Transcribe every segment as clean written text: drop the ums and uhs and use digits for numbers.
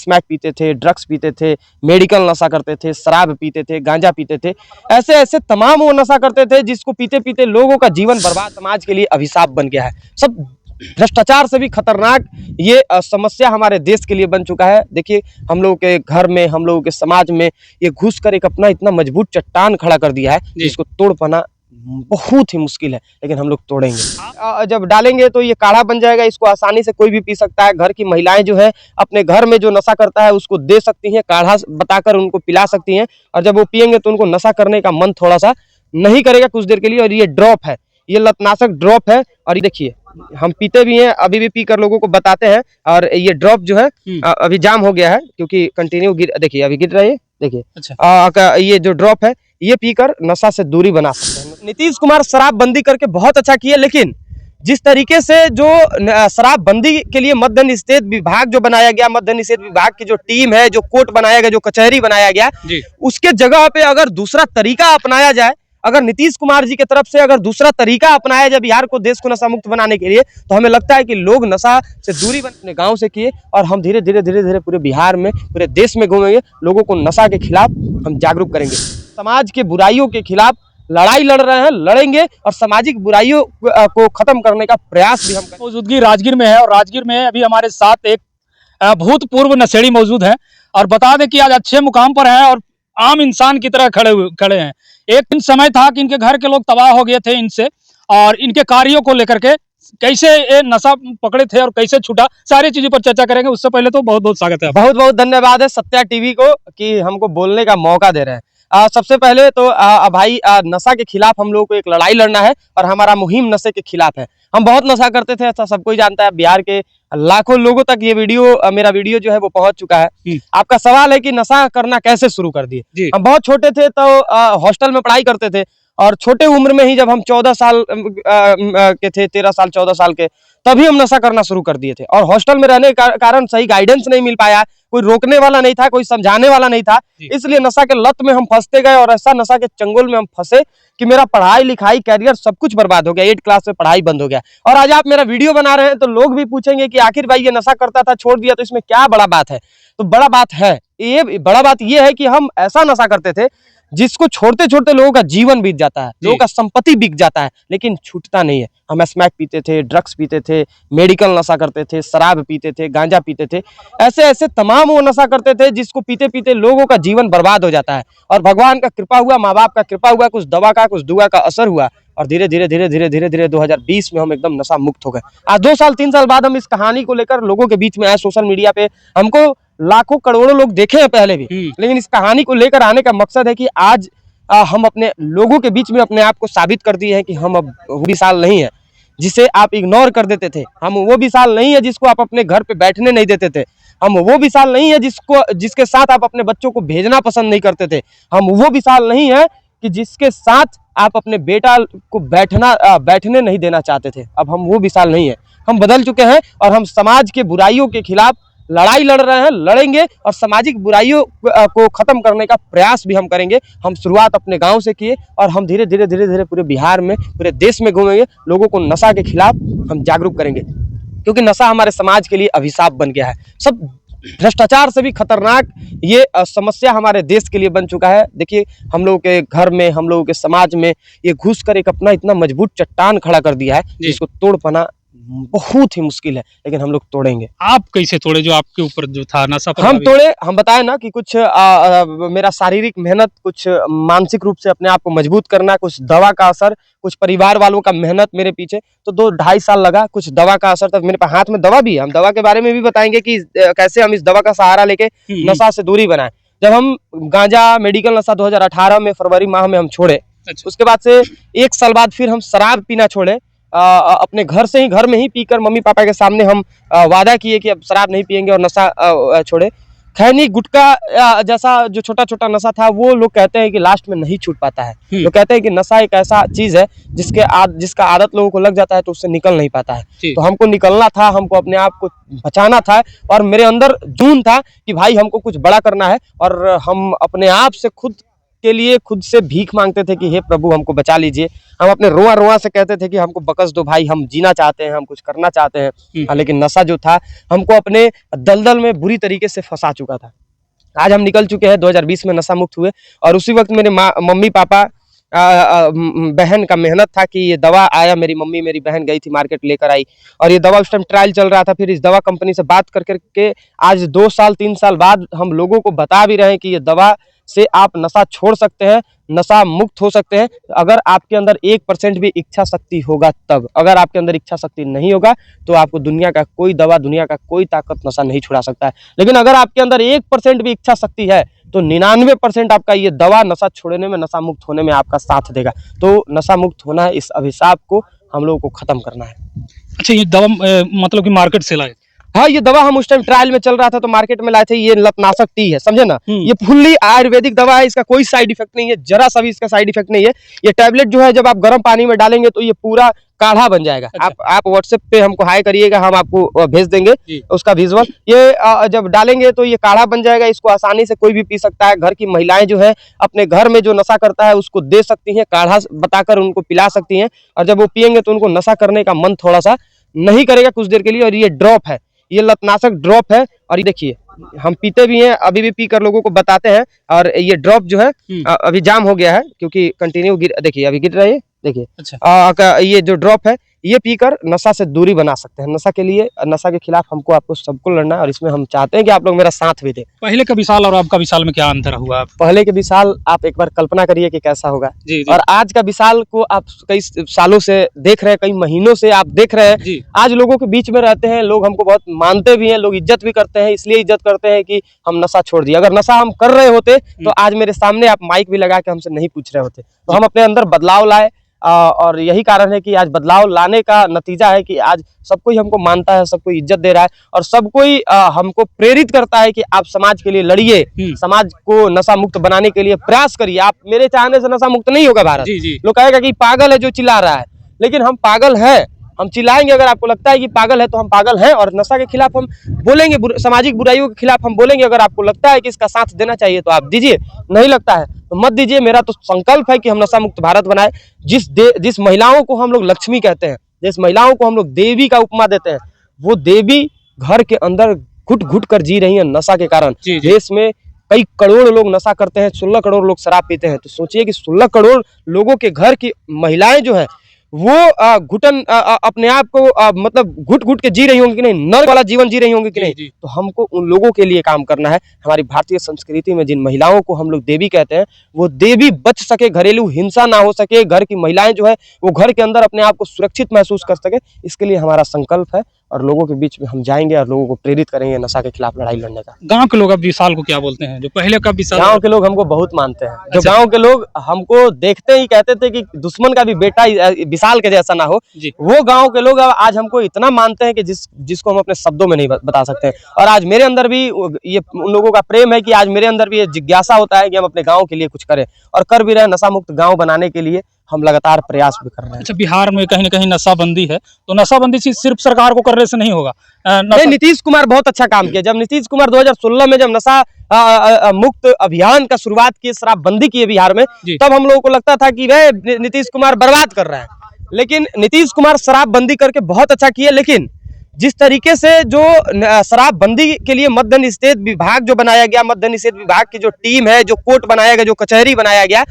Smack पीते थे, drugs पीते थे, मेडिकल नशा करते थे, शराब पीते थे, गांजा पीते थे। ऐसे ऐसे तमाम वो नशा करते थे जिसको पीते पीते लोगों का जीवन बर्बाद, समाज के लिए अभिशाप बन गया है। सब भ्रष्टाचार से भी खतरनाक ये समस्या हमारे देश के लिए बन चुका है। देखिए, हम लोगों के घर में, हम लोगों के समाज में ये घुस कर एक अपना इतना मजबूत चट्टान खड़ा कर दिया है जिसको तोड़ पाना बहुत ही मुश्किल है, लेकिन हम लोग तोड़ेंगे। जब डालेंगे तो ये काढ़ा बन जाएगा, इसको आसानी से कोई भी पी सकता है। घर की महिलाएं जो है अपने घर में जो नशा करता है उसको दे सकती हैं, काढ़ा बताकर उनको पिला सकती हैं, और जब वो पियेंगे तो उनको नशा करने का मन थोड़ा सा नहीं करेगा कुछ देर के लिए। और ये ड्रॉप है, ये लतनाशक ड्रॉप है, और ये देखिए हम पीते भी हैं, अभी भी पीकर लोगों को बताते हैं। और ये ड्रॉप जो है अभी जाम हो गया है क्योंकि कंटिन्यू देखिए अभी गिर रही है, देखिए। अच्छा। ये जो ड्रॉप है ये पीकर नशा से दूरी बना सकते हैं। नीतीश कुमार शराबबंदी करके बहुत अच्छा किए, लेकिन जिस तरीके से जो शराबबंदी के लिए मद्य निषेध विभाग जो बनाया गया, मद्य निषेध विभाग की जो टीम है, जो कोर्ट बनाया गया, जो कचहरी बनाया गया, उसके जगह पे अगर दूसरा तरीका अपनाया जाए, अगर नीतीश कुमार जी की तरफ से अगर दूसरा तरीका अपनाया जाए बिहार को, देश को नशा मुक्त बनाने के लिए, तो हमें लगता है कि लोग नशा से दूरी अपने गांव से किए, और हम धीरे धीरे पूरे बिहार में, पूरे देश में घूमेंगे, लोगों को नशा के खिलाफ हम जागरूक करेंगे। समाज के बुराइयों के खिलाफ लड़ाई लड़ रहे हैं, लड़ेंगे, और सामाजिक बुराइयों को खत्म करने का प्रयास भी हम करेंगे। मौजूदगी राजगीर में है, और राजगीर में अभी हमारे साथ एक भूतपूर्व नशेड़ी मौजूद है, और बता दें कि आज अच्छे मुकाम पर है और आम इंसान की तरह खड़े हैं। एक दिन समय था कि इनके घर के लोग तबाह हो गए थे इनसे, और इनके कार्यों को लेकर के कैसे ये नशा पकड़े थे और कैसे छूटा, सारी चीजों पर चर्चा करेंगे। उससे पहले तो बहुत बहुत स्वागत है, बहुत बहुत धन्यवाद है सत्या टीवी को कि हमको बोलने का मौका दे रहे हैं। सबसे पहले तो भाई नशा के खिलाफ हम लोगों को एक लड़ाई लड़ना है, और हमारा मुहिम नशे के खिलाफ है। हम बहुत नशा करते थे, ऐसा सबको ही जानता है। बिहार के लाखों लोगों तक ये वीडियो, मेरा वीडियो जो है वो पहुंच चुका है। आपका सवाल है कि नशा करना कैसे शुरू कर दिए। हम बहुत छोटे थे तो हॉस्टल में पढ़ाई करते थे, और छोटे उम्र में ही जब हम 14 साल के थे, 13 साल 14 साल के, तभी हम नशा करना शुरू कर दिए थे। और हॉस्टल में रहने के कारण सही गाइडेंस नहीं मिल पाया, कोई रोकने वाला नहीं था, कोई समझाने वाला नहीं था, इसलिए नशा के लत में हम फंसते गए, और ऐसा नशा के चंगुल में हम फंसे कि मेरा पढ़ाई लिखाई कैरियर सब कुछ बर्बाद हो गया। 8 क्लास में पढ़ाई बंद हो गया, और आज आप मेरा वीडियो बना रहे हैं तो लोग भी पूछेंगे कि आखिर भाई ये नशा करता था, छोड़ दिया, तो इसमें क्या बड़ा बात है। तो बड़ा बात है, ये बड़ा बात ये है कि हम ऐसा नशा करते थे जिसको छोड़ते छोड़ते लोगों का जीवन बीत जाता है, लोगों का संपत्ति बिक जाता है, लेकिन छूटता नहीं है। हम स्मैक पीते थे, ड्रग्स पीते थे, मेडिकल नशा करते थे, शराब पीते थे, गांजा पीते थे। ऐसे ऐसे तमाम वो नशा करते थे जिसको पीते पीते लोगों का जीवन बर्बाद हो जाता है। और भगवान का कृपा हुआ, माँ बाप का कृपा हुआ, कुछ दवा का, कुछ दुआ का असर हुआ, और धीरे धीरे 2020 में हम एकदम नशा मुक्त हो गए। आज 2 साल 3 साल बाद हम इस कहानी को लेकर लोगों के बीच में आए। सोशल मीडिया पे हमको लाखों करोड़ों लोग देखे हैं पहले भी, लेकिन इस कहानी को लेकर आने का मकसद है कि आज हम अपने लोगों के बीच में अपने आप को साबित कर दिए हैं कि हम अब वो विशाल नहीं है जिसे आप इग्नोर कर देते थे। हम वो विशाल नहीं है जिसको आप अपने घर पे बैठने नहीं देते थे। हम वो विशाल नहीं है जिसके साथ आप अपने बच्चों को भेजना पसंद नहीं करते थे। हम वो विशाल नहीं है कि जिसके साथ आप अपने बेटा को बैठने नहीं देना चाहते थे। अब हम वो विशाल नहीं है, हम बदल चुके हैं, और हम समाज के बुराइयों के खिलाफ लड़ाई लड़ रहे हैं, लड़ेंगे, और सामाजिक बुराइयों को खत्म करने का प्रयास भी हम करेंगे। हम शुरुआत अपने गांव से किए, और हम धीरे धीरे पूरे बिहार में, पूरे देश में घूमेंगे, लोगों को नशा के खिलाफ हम जागरूक करेंगे, क्योंकि नशा हमारे समाज के लिए अभिशाप बन गया है। सब भ्रष्टाचार से भी खतरनाक ये समस्या हमारे देश के लिए बन चुका है। देखिए, हम लोगों के घर में, हम लोगों के समाज में ये घुस कर एक अपना इतना मजबूत चट्टान खड़ा कर दिया है जिसको तोड़ पाना बहुत ही मुश्किल है, लेकिन हम लोग तोड़ेंगे। आप कैसे तोड़े जो आपके ऊपर जो था नशा? हम तोड़े, हम बताए ना कि कुछ मेरा शारीरिक मेहनत, कुछ मानसिक रूप से अपने आप को मजबूत करना, कुछ दवा का असर, कुछ परिवार वालों का मेहनत मेरे पीछे, तो 2-2.5 साल लगा। कुछ दवा का असर था, मेरे पास हाथ में दवा भी है, हम दवा के बारे में भी बताएंगे कि कैसे हम इस दवा का सहारा लेके नशा से दूरी बनाए। जब हम गांजा मेडिकल नशा 2018 में फरवरी माह में हम छोड़े, उसके बाद से 1 साल बाद फिर हम शराब पीना छोड़े। अपने घर में ही पीकर मम्मी पापा के सामने हम वादा किए कि अब शराब नहीं पिएंगे और नशा छोड़े। खैनी गुटखा जैसा जो छोटा छोटा नशा था, वो लोग कहते हैं कि लास्ट में नहीं छूट पाता है। लोग कहते हैं कि नशा एक ऐसा चीज है जिसका आदत लोगों को लग जाता है तो उससे निकल नहीं पाता है। तो हमको निकलना था, हमको अपने आप को बचाना था, और मेरे अंदर जुनून था कि भाई हमको कुछ बड़ा करना है, और हम अपने आप से खुद उसके लिए खुद से भीख मांगते थे कि हे प्रभु हमको बचा लीजिए। हम अपने रोआ रोआ से कहते थे कि हमको बख्श दो भाई, हम जीना चाहते हैं, हम कुछ करना चाहते हैं। लेकिन नशा जो था हमको अपने दलदल में बुरी तरीके से फंसा चुका था। आज हम निकल चुके हैं, 2020 में नशा मुक्त हुए, और उसी वक्त मेरे मम्मी पापा बहन का मेहनत था कि ये दवा आया। मेरी मम्मी मेरी बहन गई थी मार्केट लेकर आई, और ये दवा उस टाइम ट्रायल चल रहा था। फिर इस दवा कंपनी से बात कर करके आज 2 साल 3 साल बाद हम लोगों को बता भी रहे हैं कि ये दवा से आप नशा छोड़ सकते हैं, नशा मुक्त हो सकते हैं, अगर आपके अंदर 1% भी इच्छा शक्ति होगा तब। अगर आपके अंदर इच्छा शक्ति नहीं होगा तो आपको दुनिया का कोई दवा, दुनिया का कोई ताकत नशा नहीं छुड़ा सकता है। लेकिन अगर आपके अंदर 1% भी इच्छा शक्ति है तो 99% आपका ये दवा नशा छोड़ने में, नशा मुक्त होने में आपका साथ देगा। तो नशा मुक्त होना है, इस अभिशाप को हम लोगों को खत्म करना है। अच्छा, ये दवा मतलब कि मार्केट से लाए? हाँ, ये दवा हम उस टाइम ट्रायल में चल रहा था तो मार्केट में लाए थे। ये लतनाशक टी है, समझे ना। ये फुल्ली आयुर्वेदिक दवा है, इसका कोई साइड इफेक्ट नहीं है, जरा सा भी इसका साइड इफेक्ट नहीं है। ये टैबलेट जो है जब आप गर्म पानी में डालेंगे तो ये पूरा काढ़ा बन जाएगा। अच्छा। आप व्हाट्सएप पे हमको हाई करिएगा, हम आपको भेज देंगे उसका विजुअल। ये जब डालेंगे तो ये काढ़ा बन जाएगा। इसको आसानी से कोई भी पी सकता है। घर की महिलाएं जो है अपने घर में जो नशा करता है उसको दे सकती हैं, काढ़ा बताकर उनको पिला सकती हैं, और जब वो पियेंगे तो उनको नशा करने का मन थोड़ा सा नहीं करेगा कुछ देर के लिए। और ये ड्रॉप है, ये लतनाशक ड्रॉप है, और ये देखिए हम पीते भी हैं, अभी भी पीकर लोगों को बताते हैं। और ये ड्रॉप जो है अभी जाम हो गया है क्योंकि कंटिन्यू देखिए अभी गिर रहा है, देखिए। अच्छा। ये जो ड्रॉप है ये पीकर नशा से दूरी बना सकते हैं। नशा के लिए, नशा के खिलाफ हमको आपको सबको लड़ना है, और इसमें हम चाहते हैं कि आप लोग मेरा साथ भी दें। पहले का विशाल और अब का विशाल में क्या अंतर हुआ? पहले के विशाल आप एक बार कल्पना करिए कि कैसा होगा। जी। और आज का विशाल को आप कई सालों से देख रहे हैं, कई महीनों से आप देख रहे हैं। आज लोगों के बीच में रहते हैं, लोग हमको बहुत मानते भी हैं, लोग इज्जत भी करते हैं। इसलिए इज्जत करते हैं कि हम नशा छोड़ दिए। अगर नशा हम कर रहे होते तो आज मेरे सामने आप माइक भी लगा के हमसे नहीं पूछ रहे होते। तो हम अपने अंदर बदलाव लाए, और यही कारण है कि आज बदलाव लाने का नतीजा है कि आज सब कोई हमको मानता है, सब कोई इज्जत दे रहा है, और सब कोई हमको प्रेरित करता है कि आप समाज के लिए लड़िए, समाज को नशा मुक्त बनाने के लिए प्रयास करिए। आप मेरे चाहने से नशा मुक्त नहीं होगा भारत। लोग कहेगा कि पागल है जो चिल्ला रहा है, लेकिन हम पागल हैं, हम चिल्लाएंगे। अगर आपको लगता है कि पागल है तो हम पागल हैं, और नशा के खिलाफ हम बोलेंगे, सामाजिक बुराइयों के खिलाफ हम बोलेंगे। अगर आपको लगता है कि इसका साथ देना चाहिए तो आप दीजिए, नहीं लगता है तो मत दीजिए। मेरा तो संकल्प है कि हम नशा मुक्त भारत बनाए। जिस महिलाओं को हम लोग लक्ष्मी कहते हैं, जिस महिलाओं को हम लोग देवी का उपमा देते हैं, वो देवी घर के अंदर घुट घुट कर जी रही है नशा के कारण। देश में कई करोड़ लोग नशा करते हैं, 16 करोड़ लोग शराब पीते हैं। तो सोचिए कि 16 करोड़ लोगों के घर की महिलाएं जो है वो घुटन अपने आप को मतलब घुट घुट के जी रही होंगी कि नहीं, नर्क वाला जीवन जी रही होंगी कि नहीं। तो हमको उन लोगों के लिए काम करना है। हमारी भारतीय संस्कृति में जिन महिलाओं को हम लोग देवी कहते हैं, वो देवी बच सके, घरेलू हिंसा ना हो सके, घर की महिलाएं जो है वो घर के अंदर अपने आप को सुरक्षित महसूस कर सके, इसके लिए हमारा संकल्प है। और लोगों के बीच में हम जाएंगे और लोगों को प्रेरित करेंगे नशा के खिलाफ लड़ाई लड़ने का। गांव के लोग अब विशाल को क्या बोलते हैं, जो पहले का विशाल? गांव के लोग हमको बहुत मानते हैं। जो गांव के लोग हमको देखते ही कहते थे कि दुश्मन का भी बेटा विशाल के जैसा ना हो, वो गांव के लोग अब आज हमको इतना मानते हैं कि जिसको हम अपने शब्दों में नहीं बता सकते। और आज मेरे अंदर भी ये उन लोगों का प्रेम है कि आज मेरे अंदर भी ये जिज्ञासा होता है कि हम अपने गाँव के लिए कुछ करें, और कर भी रहे। नशा मुक्त गाँव बनाने के लिए हम लगातार प्रयास भी कर रहे हैं। अच्छा, बिहार में कहीं न कहीं नशाबंदी है, तो नशाबंदी सिर्फ सरकार को करने से नहीं होगा। नहीं, नीतीश कुमार बहुत अच्छा काम किया। जब नीतीश कुमार 2016 में जब नशा मुक्त अभियान का शुरुआत की, शराबबंदी की बिहार में, तब हम लोगों को लगता था कि वह नीतीश कुमार बर्बाद कर रहा है। लेकिन नीतीश कुमार शराबबंदी करके बहुत अच्छा किया। लेकिन जिस तरीके से जो शराबबंदी के लिए मद्य निषेध विभाग जो बनाया गया, मद्य निषेध विभाग की जो टीम है, जो कोर्ट बनाया गया, जो कचहरी बनाया गया,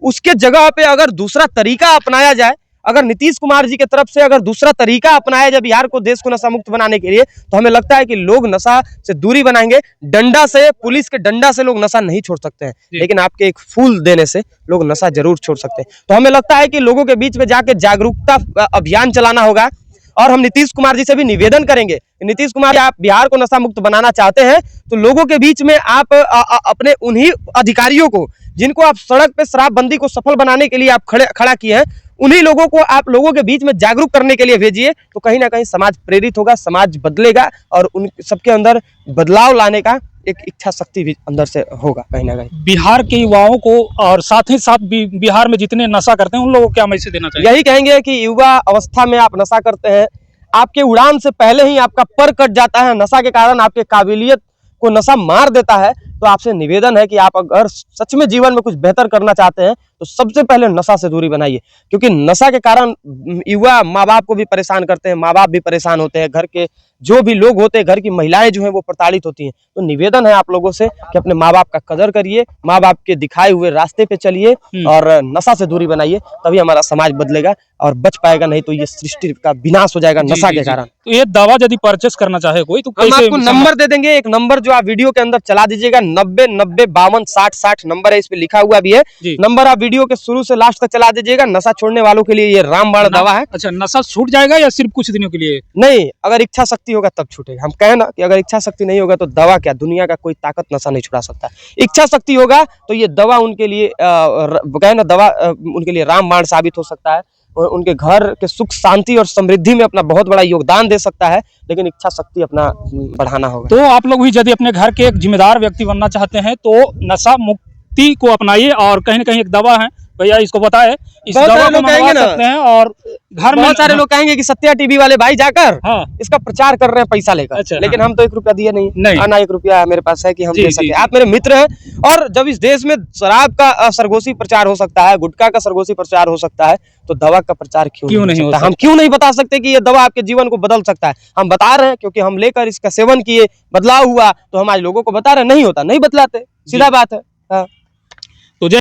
उसके जगह पे अगर दूसरा तरीका अपनाया जाए, अगर नीतीश कुमार जी की तरफ से अगर दूसरा तरीका अपनाया जाए बिहार को, देश को नशा मुक्त बनाने के लिए, तो हमें लगता है कि लोग नशा से दूरी बनाएंगे। डंडा से, पुलिस के डंडा से लोग नशा नहीं छोड़ सकते हैं, लेकिन आपके एक फूल देने से लोग नशा जरूर छोड़ सकते हैं। तो हमें लगता है कि लोगों के बीच में जाके जागरूकता अभियान चलाना होगा। और हम नीतीश कुमार जी से भी निवेदन करेंगे, नीतीश कुमार, आप बिहार को नशा मुक्त बनाना चाहते हैं तो लोगों के बीच में आप अपने उन्हीं अधिकारियों को, जिनको आप सड़क पे शराबबंदी को सफल बनाने के लिए आप खड़ा किए हैं, उन्हीं लोगों को आप लोगों के बीच में जागरूक करने के लिए भेजिए। तो कहीं ना कहीं समाज प्रेरित होगा, समाज बदलेगा, और उन सबके अंदर बदलाव लाने का एक इच्छा शक्ति भी अंदर से होगा कहीं ना कहीं। बिहार के युवाओं को और साथ ही साथ बिहार में जितने नशा करते हैं उन लोगों को क्या मैसेज देना चाहिए? यही कहेंगे कि युवा अवस्था में आप नशा करते हैं, आपके उड़ान से पहले ही आपका पर कट जाता है, नशा के कारण आपके काबिलियत को नशा मार देता है। तो आपसे निवेदन है कि आप अगर सच में जीवन में कुछ बेहतर करना चाहते हैं तो सबसे पहले नशा से दूरी बनाइए, क्योंकि नशा के कारण युवा माँ बाप को भी परेशान करते हैं, माँ बाप भी परेशान होते हैं, घर के जो भी लोग होते हैं, घर की महिलाएं जो हैं वो प्रताड़ित होती हैं। तो निवेदन है आप लोगों से कि अपने माँ बाप का कदर करिए, माँ बाप के दिखाए हुए रास्ते पे चलिए और नशा से दूरी बनाइए, तभी हमारा समाज बदलेगा और बच पाएगा, नहीं तो ये सृष्टि का विनाश हो जाएगा नशा के कारण। तो ये दवा यदि परचेस करना चाहे कोई तो हम कैसे आपको नंबर दे देंगे, एक नंबर जो आप वीडियो के अंदर चला दीजिएगा, 90 90 52 60 60 नंबर है, इस पे लिखा हुआ भी है जी। नंबर। आप वीडियो के शुरू से लास्ट तक चला दीजिएगा। नशा छोड़ने वालों के लिए ये रामबाण दवा है। अच्छा, नशा छूट जाएगा या सिर्फ कुछ दिनों के लिए? नहीं, अगर इच्छा शक्ति होगा तब छूटेगा। हम कहें ना कि अगर इच्छा शक्ति नहीं होगा तो दवा क्या, दुनिया का कोई ताकत नशा नहीं छुड़ा सकता। इच्छा शक्ति होगा तो ये दवा उनके लिए कहें ना, दवा उनके लिए रामबाण साबित हो सकता है, उनके घर के सुख शांति और समृद्धि में अपना बहुत बड़ा योगदान दे सकता है, लेकिन इच्छा शक्ति अपना बढ़ाना होगा। तो आप लोग भी यदि अपने घर के एक जिम्मेदार व्यक्ति बनना चाहते हैं तो नशा मुक्ति को अपनाइए, और कहीं ना कहीं एक दवा है, भैया इसको बताए, इस बहुत दवा सारे को लोग मंगवा कहेंगे ना, सकते हैं और घर में बहुत सारे लोग कहेंगे कि सत्या टीवी वाले भाई जाकर हाँ इसका प्रचार कर रहे हैं पैसा लेकर। अच्छा, लेकिन हम तो 1 रुपया दिए नहीं, नहीं। ना 1 रुपया मेरे पास है कि हम जी, दे जी, सके। जी। आप मेरे मित्र हैं, और जब इस देश में शराब का सरगोशी प्रचार हो सकता है, गुटखा का सरगोशी प्रचार हो सकता है, तो दवा का प्रचार क्यों नहीं हो सकता? हम क्यों नहीं बता सकते कि ये दवा आपके जीवन को बदल सकता है? हम बता रहे हैं क्योंकि हम लेकर इसका सेवन किए, बदलाव हुआ, तो हम आज लोगों को बता रहे हैं। नहीं होता, नहीं बतलाते, सीधा बात है। हाँ।